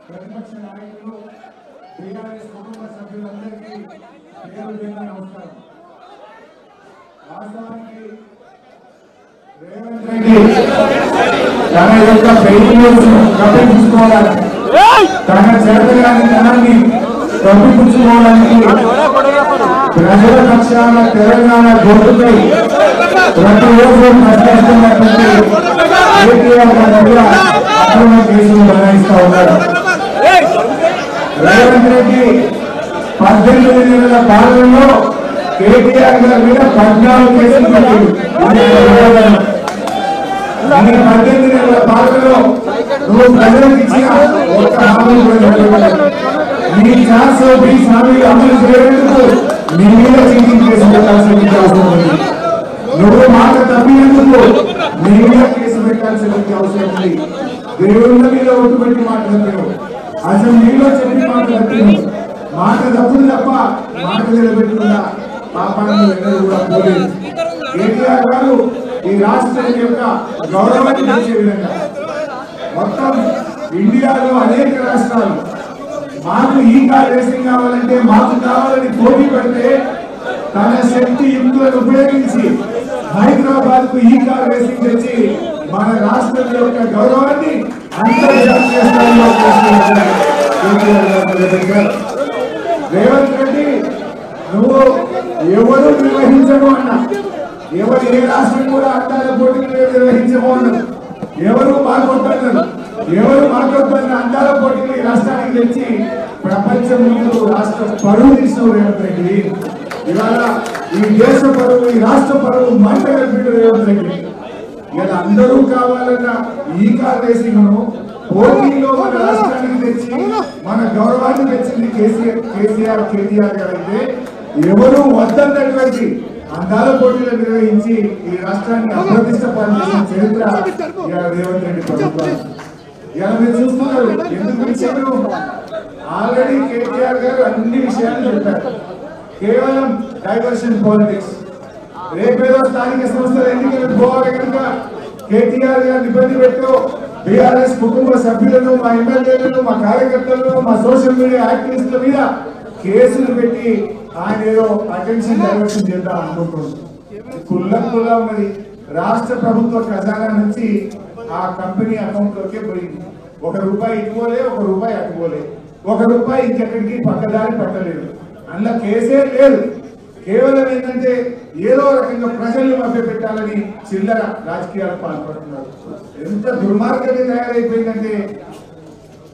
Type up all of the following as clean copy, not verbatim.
प्रतिपक्ष नायकुలు బీఆర్ఎస్ కుటుంబ సభ్యులందరికీ పేరు నమస్కారం. వాస్తవానికి రేవంత్ రెడ్డి తన యొక్క ఫెయిల్యూర్స్ కప్పిపుచ్చుకోవడానికి తన చేతగాని ధనాన్ని కప్పిపుచ్చుకోవడానికి ప్రజల పక్షాన తెలంగాణ గొంతుపై ప్రతిరోజు ప్రశ్నిస్తున్నటువంటి కేటీఆర్ గారు అక్రమ కేసులు బనాయిస్తా ఉన్నారు. రేవంత్ రెడ్డి 18 నెలల పాలనలో కేటీఆర్ గారి మీద 14 కేసులు పెట్టారు. 18 నెలల పాలనలో నువ్వు ప్రజలకు ఇచ్చిన ఒక్క హామీ నీ ఛాన్స్ హామీలు అమలు చేయడానికి నీ మీద చీటింగ్ కేసు పెట్టాల్సిన అవసరం ఉంది. నువ్వు మాట తప్పినందుకు నీ మీద కేసు పెట్టాల్సిన అవసరం ఉంది. దేవుళ్ళ మీద ఒట్టు పెట్టి మాట్లాడుతున్నావు, అసెంబ్లీలో చెప్పి మాట్లాడుతున్నావు. మాట తప్పులు తప్ప మాట నిలబెట్టుకున్న పాపాన్ని ఎన్నడూ కూడా పోలేదు. కేటీఆర్ గారు ఈ రాష్ట్రం యొక్క గౌరవాన్ని పెంచే విధంగా మొత్తం ఇండియాలో అనేక రాష్ట్రాలు మాకు ఈ కార్ రేసింగ్ కావాలంటే మాకు కావాలని పోటీ పడితే తన శక్తి యుక్తులను ఉపయోగించి హైదరాబాద్ కు ఈ కార్ రేసింగ్ తెచ్చి మన రాష్ట్రం యొక్క గౌరవాన్ని అంతర్జాతీయ స్థాయిలో రేవంత్ రెడ్డి నువ్వు ఎవరు నిర్వహించను అన్నా, ఎవరు ఏ రాష్ట్రం కూడా అందాల పోటీలు నిర్వహించము అన్నారు. ఎవరు మాకొద్దన్నారు, ఎవరు మాకొద్దన్న అందాల పోటీలు ఈ రాష్ట్రానికి తెచ్చి ప్రపంచం ముందు రాష్ట్ర పరువు తీసిన రేవంత్ రెడ్డి. ఇవాళ ఈ దేశ పరువు, ఈ రాష్ట్ర పరువు మంట కలిపిన రేవంత్ రెడ్డి. ఇలా అందరూ కావాలన్న ఈ కార్ రేసింగ్ పోటీలో మన రాష్ట్రానికి తెచ్చి మన గౌరవాన్ని తెచ్చింది కేసీఆర్ కేటీఆర్ గారు అయితే, ఎవరు వద్దన్నటువంటి అందాల పోటీలు నిర్వహించి ఈ రాష్ట్రాన్ని అప్రతిష్ట పనిచేసిన చరిత్ర రేవంత్ రెడ్డి ప్రభుత్వం. ఇలా మీరు చూస్తున్నారు. ఎందుకు విషయంలో ఆల్రెడీ కేటీఆర్ గారు అన్ని విషయాలు చెప్పారు. కేవలం డైవర్షన్ పాలిటిక్స్. రేపేదో స్థానిక సంస్థల ఎన్నికలకు పోవాలి కనుక కేటీఆర్ గారిని ఇబ్బంది పెట్టు, బీఆర్ఎస్ కుటుంబ సభ్యులను, మా ఎమ్మెల్యేలను, మా కార్యకర్తలను, మా సోషల్ మీడియా యాక్టివిస్టుల మీద కేసులు పెట్టి ఆయన ఏదో అటెన్షన్ డైవర్షన్ చేద్దాం అనుకుంటున్నారు. కుల్ల మరి రాష్ట్ర ప్రభుత్వ ఖజానా నుంచి ఆ కంపెనీ అకౌంట్ లోకే పోయింది. ₹1 ఇటుపోలే, ₹1 అటుపోలే, ₹1 ఇంకెక్కడికి పక్కదారి పట్టలేదు. అందులో కేసే లేదు. కేవలం ఏంటంటే ఏదో రకంగా ప్రజల్ని మభ్య పెట్టాలని చిల్లర రాజకీయాలకు పాల్పడుతున్నారు. ఎంత దుర్మార్గంగా తయారైపోయిందంటే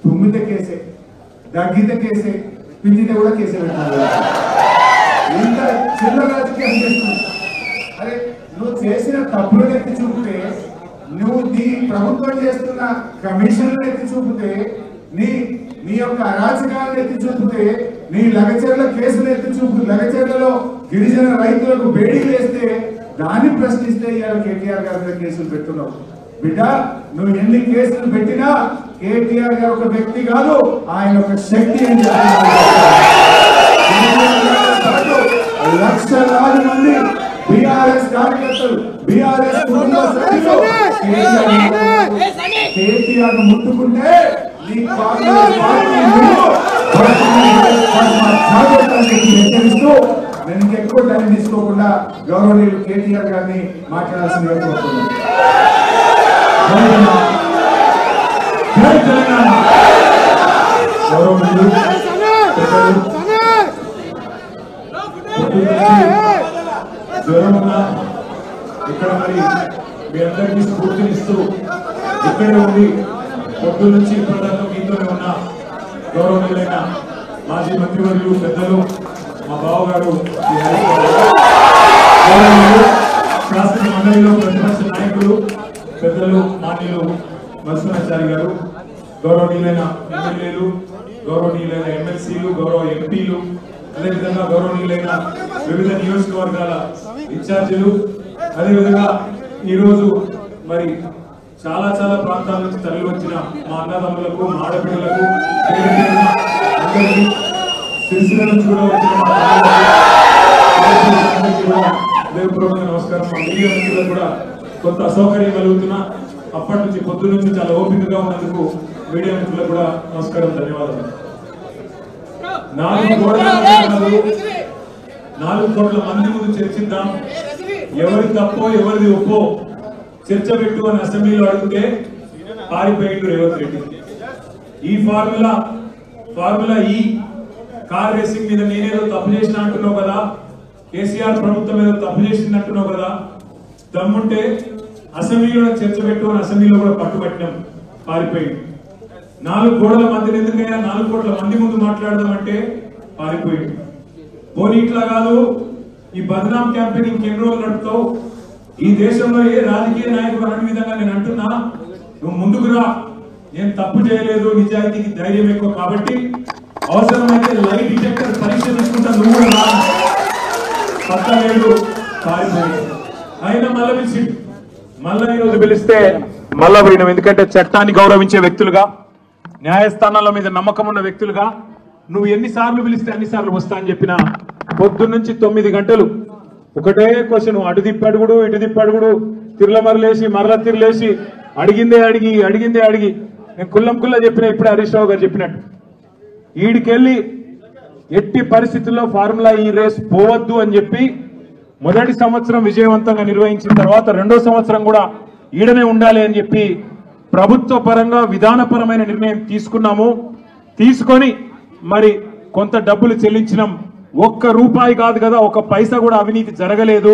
తుమ్మిత కేసే, దగ్గిత కేసే, పిండితే కూడా కేసే పెట్టాలి. ఇంత చిల్లర రాజకీయం చేస్తుంది. అరే నువ్వు చేసిన తప్పులను ఎత్తి చూపితే, నువ్వు నీ ప్రభుత్వం చేస్తున్న కమిషన్లను ఎత్తి చూపితే, నీ యొక్క అరాచకాలను ఎత్తి చూపితే, నీ లగచర్ల కేసులు ఎత్తి చూపు, లగచర్లలో గిరిజన రైతులకు బేడీలు వేస్తే దాన్ని ప్రశ్నిస్తే ఇవాళ కేటీఆర్ గారి మీద కేసులు పెట్టున్నావు. బిడ్డ నువ్వు ఎన్ని కేసులు పెట్టినా కేటీఆర్ గారు ఒక వ్యక్తి కాదు, ఆయన ఒక శక్తి అని లక్షలాది మంది బీఆర్ఎస్ కార్యకర్తలు, బీఆర్ఎస్ కుటుంబ సభ్యులు కేటీఆర్ ముట్టుకుంటే హెచ్చరిస్తూ నేను ఎక్కువ టైం తీసుకోకుండా గౌరవనీయులు కేటీఆర్ గారిని మాట్లాడాల్సిందిగా కోరుతున్నాను. జ్వరం ఉన్నా ఇక్కడ మరి మీ అందరికీ స్ఫూర్తినిస్తూ ఇక్కడే ఉంది. పొద్దు నుంచి ఇప్పటిదాకా మీతోనే ఉన్న గౌరవనీయులైన మాజీ మంత్రివర్యులు పెద్దలు, మా బావగారు శాసన మండలిలో ప్రతిపక్ష నాయకులు పెద్దలు మాన్యులు నరసింహాచారి గారు, గౌరవనీయులైన ఎమ్మెల్యేలు, గౌరవనీయులైన ఎమ్మెల్సీలు, గౌరవ ఎంపీలు, అదేవిధంగా గౌరవనీయులైన వివిధ నియోజకవర్గాల ఇన్ఛార్జీలు, అదేవిధంగా ఈరోజు మరి చాలా చాలా ప్రాంతాల నుంచి తరలి వచ్చిన మా అన్నదమ్ములకు మా ఆడపిల్లలకు సిరిసిల్ల నుంచి కూడా వచ్చిన మా హృదయపూర్వక నమస్కారం. మా మీడియా మిత్రులకు కూడా కొంత అసౌకర్యం కలుగుతున్నా అప్పటి నుంచి పొద్దు నుంచి చాలా ఓపికగా ఉన్నందుకు మీడియా మిత్రులకు కూడా నమస్కారం, ధన్యవాదాలు. 4 కోట్ల మంది ముందు చర్చిద్దాం, ఎవరి తప్పో ఎవరిది ఒప్పో చర్చ పెట్టు అని అసెంబ్లీలో అడిగితే పారిపోయిండు రేవంత్ రెడ్డి. ఈ ఫార్ములా ఈ కార్ రేసింగ్ మీద నేనేదో తప్పు చేసిన అంటున్నావు కదా, కేసీఆర్ ప్రభుత్వం ఏదో తప్పు చేసిందంటున్నావు కదా, దమ్ముంటే అసెంబ్లీలో చర్చ పెట్టు అని అసెంబ్లీలో కూడా పట్టుబట్టినాం, పారిపోయింది. 4 కోట్ల మందిని ఎందుకైనా 4 కోట్ల మంది ముందు మాట్లాడదామంటే పారిపోయింది. పోనీ ఇట్లా కాదు, ఈ బద్నాం క్యాంపెయిన్ ఇంకెన్ని రోజులు నడుపుతావు, ఈ దేశంలో ఏ రాజకీయ నాయకుడు అనే విధంగా నేను అంటున్నా, నువ్వు ముందుకు రా, నేను తప్పు చేయలేదు, నిజాయితీకి ధైర్యం ఎక్కువ కాబట్టి అవసరమైతే లైట్ డిటెక్టర్ పరీక్ష తీసుకుంటా, నువ్వు కూడా రా. పక్కలేడు, పారిపోయాడు. అయినా మళ్ళీ పిలిచిండు, మళ్ళా ఈరోజు పిలిస్తే మళ్ళా పోయినాం. ఎందుకంటే చట్టాన్ని గౌరవించే వ్యక్తులుగా, న్యాయస్థానాల మీద నమ్మకం ఉన్న వ్యక్తులుగా నువ్వు ఎన్నిసార్లు పిలిస్తే అన్నిసార్లు వస్తా అని చెప్పిన పొద్దున్నుంచి 9 గంటలు ఒకటే క్వశ్చన్, అటు తిప్పడుగుడు ఇటు తిప్పడుగుడు, తిరులమరలేసి మరల తిరలేసి అడిగిందే అడిగి నేను కుల్లా చెప్పిన, ఇప్పుడే హరీష్ రావు గారు చెప్పినట్టు ఈడికెళ్ళి ఎట్టి పరిస్థితుల్లో ఫార్ములా ఈ రేస్ పోవద్దు అని చెప్పి మొదటి సంవత్సరం విజయవంతంగా నిర్వహించిన తర్వాత 2వ సంవత్సరం కూడా ఈడనే ఉండాలి అని చెప్పి ప్రభుత్వ పరంగా విధానపరమైన నిర్ణయం తీసుకున్నాము. తీసుకొని మరి కొంత డబ్బులు చెల్లించినాం. 1 రూపాయి కాదు కదా, 1 పైసా కూడా అవినీతి జరగలేదు.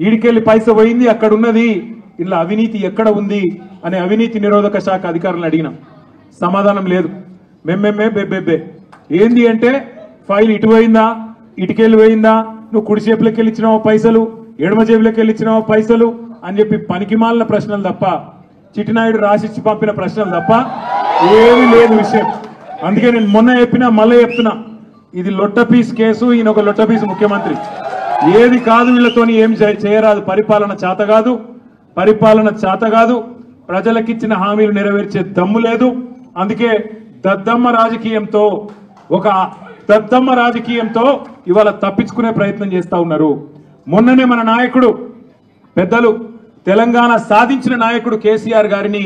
ఈడికెళ్ళి పైస పోయింది, అక్కడ ఉన్నది, ఇలా అవినీతి ఎక్కడ ఉంది అనే అవినీతి నిరోధక శాఖ అధికారులను అడిగినాం, సమాధానం లేదు. బెబ్బెబ్బే ఏంది అంటే, ఫైల్ ఇటు పోయిందా, ఇటుకెళ్ళి పోయిందా, నువ్వు కుడి చేపులకి వెళ్ళి ఇచ్చినావో పైసలు, ఎడమ చేపులకి వెళ్ళి ఇచ్చినావో పైసలు అని చెప్పి పనికిమాలిన ప్రశ్నలు తప్ప, చిట్టినాయుడు రాసిచ్చి పంపిన ప్రశ్నలు తప్ప ఏమీ లేదు విషయం. అందుకే నేను మొన్న చెప్పినా మళ్ళీ చెప్తున్నా, ఇది లొట్టపీస్ కేసు, ఈయన ఒక లొట్టపీస్ ముఖ్యమంత్రి. ఏది కాదు, వీళ్ళతోని ఏం చేయరాదు, పరిపాలన చేత కాదు, ప్రజలకిచ్చిన హామీలు నెరవేర్చే దమ్ము లేదు. అందుకే దద్దమ్మ రాజకీయంతో ఇవాళ తప్పించుకునే ప్రయత్నం చేస్తా ఉన్నారు. మొన్ననే మన నాయకుడు పెద్దలు తెలంగాణ సాధించిన నాయకుడు కేసీఆర్ గారిని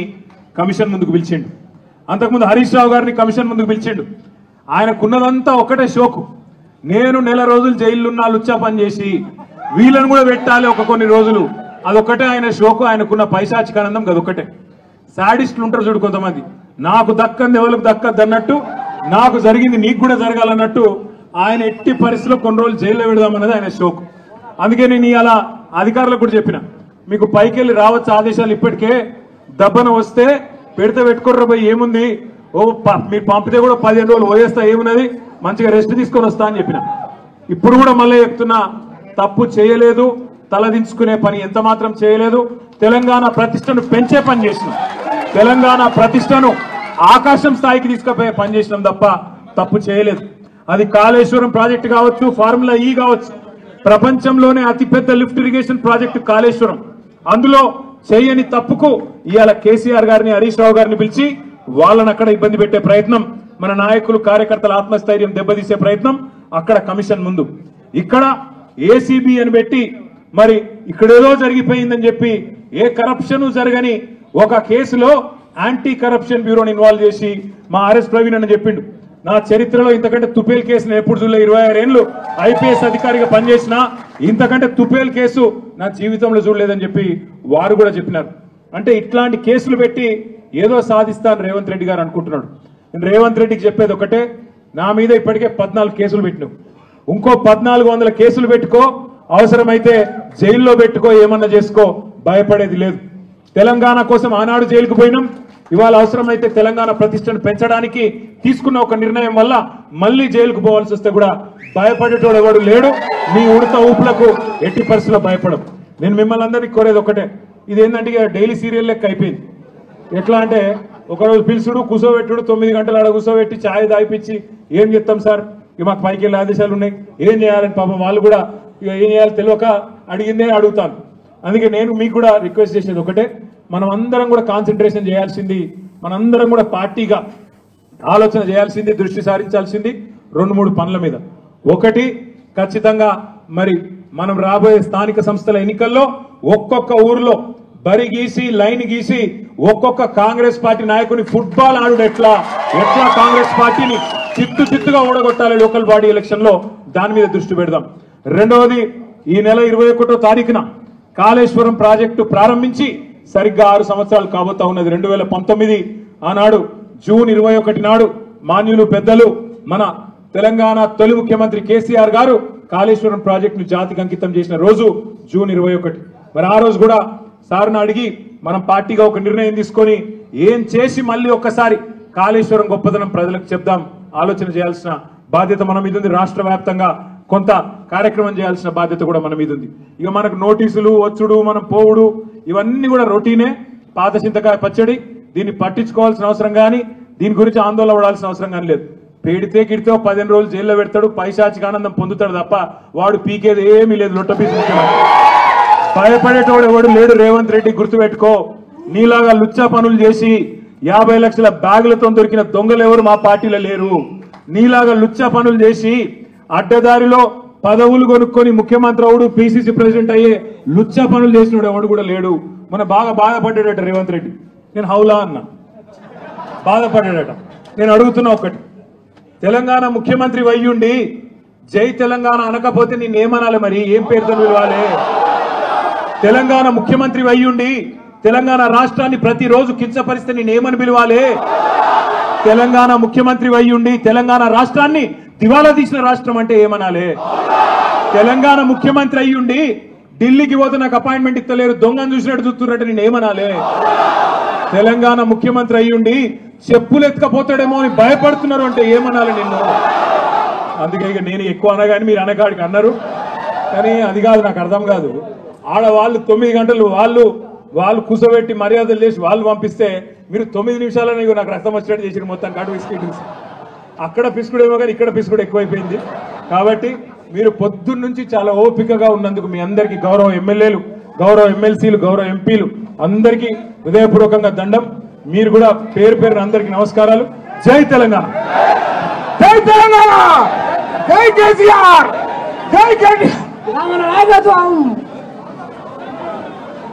కమిషన్ ముందుకు పిలిచిండు, అంతకుముందు హరీష్ రావు గారిని కమిషన్ ముందుకు పిలిచిండు. ఆయనకున్నదంతా ఒకటే షోకు, నేను నెల రోజులు జైలున్నా లుచ్చా పని చేసి వీళ్ళను కూడా పెట్టాలి కొన్ని రోజులు, అదొక్కటే ఆయన షోకు. ఆయనకున్న పైశాచికానందం అదొక్కటే. సాడిస్టులు ఉంటారు చూడు కొంతమంది, నాకు దక్కంది ఎవరికి దక్కద్దు అన్నట్టు, నాకు జరిగింది నీకు కూడా జరగాలన్నట్టు ఆయన ఎట్టి పరిస్థితిలో కొన్ని రోజులు జైల్లో పెడదామన్నది ఆయన షోకు. అందుకే నేను ఇలా అధికారులకు కూడా చెప్పిన, మీకు పైకి వెళ్ళి రావచ్చు ఆదేశాలు, ఇప్పటికే దబ్బన వస్తే పెడితే పెట్టుకోర్రా పోయి ఏముంది, మీరు పంపితే కూడా 15 రోజులు పోయేస్తా, ఏమున్నది, మంచిగా రెస్ట్ తీసుకొని వస్తా అని చెప్పిన. ఇప్పుడు కూడా మళ్ళీ చెప్తున్నా, తప్పు చేయలేదు, తలదించుకునే పని ఎంత మాత్రం చేయలేదు. తెలంగాణ ప్రతిష్టను పెంచే పని చేసినాం, తెలంగాణ ప్రతిష్టను ఆకాశం స్థాయికి తీసుకుపోయే పని చేసినాం తప్ప తప్పు చేయలేదు. అది కాళేశ్వరం ప్రాజెక్టు కావచ్చు, ఫార్ములా ఈ కావచ్చు, ప్రపంచంలోనే అతిపెద్ద లిఫ్ట్ ఇరిగేషన్ ప్రాజెక్టు కాళేశ్వరం. అందులో చేయని తప్పుకు ఇవాళ కేసీఆర్ గారిని హరీష్ రావు గారిని పిలిచి వాళ్ళని అక్కడ ఇబ్బంది పెట్టే ప్రయత్నం, మన నాయకులు కార్యకర్తల ఆత్మస్థైర్యం దెబ్బతీసే ప్రయత్నం అక్కడ కమిషన్ ముందు. ఇక్కడ ఏసీబీ అని పెట్టి మరి ఇక్కడేదో జరిగిపోయిందని చెప్పి ఏ కరప్షన్ జరగని ఒక కేసులో యాంటీ కరప్షన్ బ్యూరోని ఇన్వాల్వ్ చేసి మా ఆర్ఎస్ ప్రవీణ్ అని చెప్పిండు, నా చరిత్రలో ఇంతకంటే తుపేల్ కేసును ఎప్పుడు చూడలే, 26 ఏళ్ళు ఐపీఎస్ అధికారిగా పనిచేసిన ఇంతకంటే తుపేల్ కేసు నా జీవితంలో చూడలేదని చెప్పి వారు కూడా చెప్పినారు. అంటే ఇట్లాంటి కేసులు పెట్టి ఏదో సాధిస్తాను రేవంత్ రెడ్డి గారు అనుకుంటున్నాడు. నేను రేవంత్ రెడ్డికి చెప్పేది ఒకటే, నా మీద ఇప్పటికే 14 కేసులు పెట్టినావు, ఇంకో 1400 కేసులు పెట్టుకో, అవసరమైతే జైల్లో పెట్టుకో, ఏమన్నా చేసుకో, భయపడేది లేదు. తెలంగాణ కోసం ఆనాడు జైలుకు పోయినాం, ఇవాళ అవసరమైతే తెలంగాణ ప్రతిష్టను పెంచడానికి తీసుకున్న ఒక నిర్ణయం వల్ల మళ్ళీ జైలుకు పోవాల్సి వస్తే కూడా భయపడేటోడు ఎవడు లేడు. మీ ఉడత ఊపులకు ఎట్టి పరిస్థితుల్లో భయపడం. నేను మిమ్మల్ని అందరినీ కోరేది ఒకటే, ఇది ఏంటంటే డైలీ సీరియల్ లెక్క అయిపోయింది. ఎట్లా అంటే ఒకరోజు పిలుచుడు, కూర్చోబెట్టుడు, 9 గంటలు ఆడ కూర్చోబెట్టి ఛాయ్ దాయిపించి ఏం చెప్తాం సార్, ఇక మాకు పైకి వెళ్ళే ఆదేశాలు ఉన్నాయి, ఏం చేయాలని పాపం వాళ్ళు కూడా ఇక ఏం చేయాలి తెలియక అడిగిందే అడుగుతాను. అందుకే నేను మీకు కూడా రిక్వెస్ట్ చేసేది ఒకటే, మనం అందరం కూడా కాన్సన్ట్రేషన్ చేయాల్సింది, మనందరం కూడా పార్టీగా ఆలోచన చేయాల్సింది, దృష్టి సారించాల్సింది 2-3 పనుల మీద. ఒకటి, ఖచ్చితంగా మరి మనం రాబోయే స్థానిక సంస్థల ఎన్నికల్లో ఒక్కొక్క ఊర్లో బరి గీసి లైన్ గీసి ఒక్కొక్క కాంగ్రెస్ పార్టీ నాయకుని ఫుట్బాల్ ఆడు ఎట్లా కాంగ్రెస్ పార్టీని చిత్తుగా ఓడగొట్టాలి లోకల్ బాడీ ఎలక్షన్ లో, దాని మీద దృష్టి పెడదాం. రెండవది, ఈ నెల 21వ తారీఖున కాళేశ్వరం ప్రాజెక్టు ప్రారంభించి సరిగ్గా 6 సంవత్సరాలు కాబోతా ఉన్నది. 2019 ఆనాడు జూన్ 21 నాడు మాన్యులు పెద్దలు మన తెలంగాణ తొలి ముఖ్యమంత్రి కేసీఆర్ గారు కాళేశ్వరం ప్రాజెక్టును జాతికి అంకితం చేసిన రోజు జూన్ 21. మరి ఆ రోజు కూడా సార్ను అడిగి మనం పార్టీగా ఒక నిర్ణయం తీసుకొని ఏం చేసి మళ్ళీ ఒక్కసారి కాళేశ్వరం గొప్పదనం ప్రజలకు చెప్దాం, ఆలోచన చేయాల్సిన బాధ్యత మన మీద ఉంది. రాష్ట్ర వ్యాప్తంగా కొంత కార్యక్రమం చేయాల్సిన బాధ్యత కూడా మన మీద ఉంది. ఇక మనకు నోటీసులు వచ్చుడు, మనం పోవుడు, ఇవన్నీ కూడా రొటీనే, పాత చింతకాయ పచ్చడి. దీన్ని పట్టించుకోవాల్సిన అవసరం కానీ, దీని గురించి ఆందోళన పడాల్సిన అవసరం కానీ లేదు. పెడితే గిడితే 15 రోజులు జైల్లో పెడతాడు, పైశాచిక ఆనందం పొందుతాడు తప్ప వాడు పీకేది ఏమీ లేదు. లొట్టపీసు భయపడేటోడు ఎవడు లేడు. రేవంత్ రెడ్డి గుర్తుపెట్టుకో, నీలాగా లుచ్చా పనులు చేసి 50 లక్షల బ్యాగులతో దొరికిన దొంగలు ఎవరు మా పార్టీలో లేరు. నీలాగా లుచ్చా పనులు చేసి అడ్డదారిలో పదవులు కొనుక్కొని ముఖ్యమంత్రి అవుడు, పిసిసి ప్రెసిడెంట్ అయ్యే లుచ్చా పనులు చేసినోడు ఎవడు కూడా లేడు. మన బాగా బాధపడ్డాడట రేవంత్ రెడ్డి. నేను హౌలా అన్నా, బాధపడ్డాడట. నేను అడుగుతున్నా ఒకటి, తెలంగాణ ముఖ్యమంత్రి వయ్యుండి జై తెలంగాణ అనకపోతే నిన్నేమనాలి? మరి ఏం పేరుతో పిలవాలి? తెలంగాణ ముఖ్యమంత్రి వయ్యుండి తెలంగాణ రాష్ట్రాన్ని ప్రతిరోజు కించపరిస్తే నేనేమని పిలవాలి? తెలంగాణ ముఖ్యమంత్రి వయ్యుండి తెలంగాణ రాష్ట్రాన్ని దివాలా తీసిన రాష్ట్రం అంటే ఏమనాలి? తెలంగాణ ముఖ్యమంత్రి అయ్యుండి ఢిల్లీకి పోతే నాకు అపాయింట్మెంట్ ఇస్తలేరు, దొంగను చూసినట్టు చూస్తున్నట్టు నేనేమనాలి? తెలంగాణ ముఖ్యమంత్రి అయ్యుండి చెప్పులు ఎత్తుకపోతాడేమో అని భయపడుతున్నారు అంటే ఏమనాలి నిన్ను? అందుకే ఇక నేను ఎక్కువ అనగాని మీరు అనగాడికి అన్నారు, కానీ అది కాదు, నాకు అర్థం కాదు. ఆడవాళ్ళు 9 గంటలు వాళ్ళు కూసబెట్టి మర్యాదలు చేసి వాళ్ళు పంపిస్తే మీరు 9 నిమిషాలని నాకు రక్తం వచ్చినట్టు చేసి మొత్తానికి అటు బిస్కెట్ అక్కడ పిసుకుడేమో కానీ ఇక్కడ పిసుకుడు ఎక్కువైపోయింది. కాబట్టి మీరు పొద్దున్న నుంచి చాలా ఓపికగా ఉన్నందుకు మీ అందరికీ గౌరవ ఎమ్మెల్యేలు, గౌరవ ఎమ్మెల్సీలు, గౌరవ ఎంపీలు అందరికీ హృదయపూర్వకంగా దండం. మీరు కూడా పేరు పేరున అందరికీ నమస్కారాలు. జై తెలంగాణ, జై తెలంగాణ, జై కేసీఆర్, జై కేటీఆర్.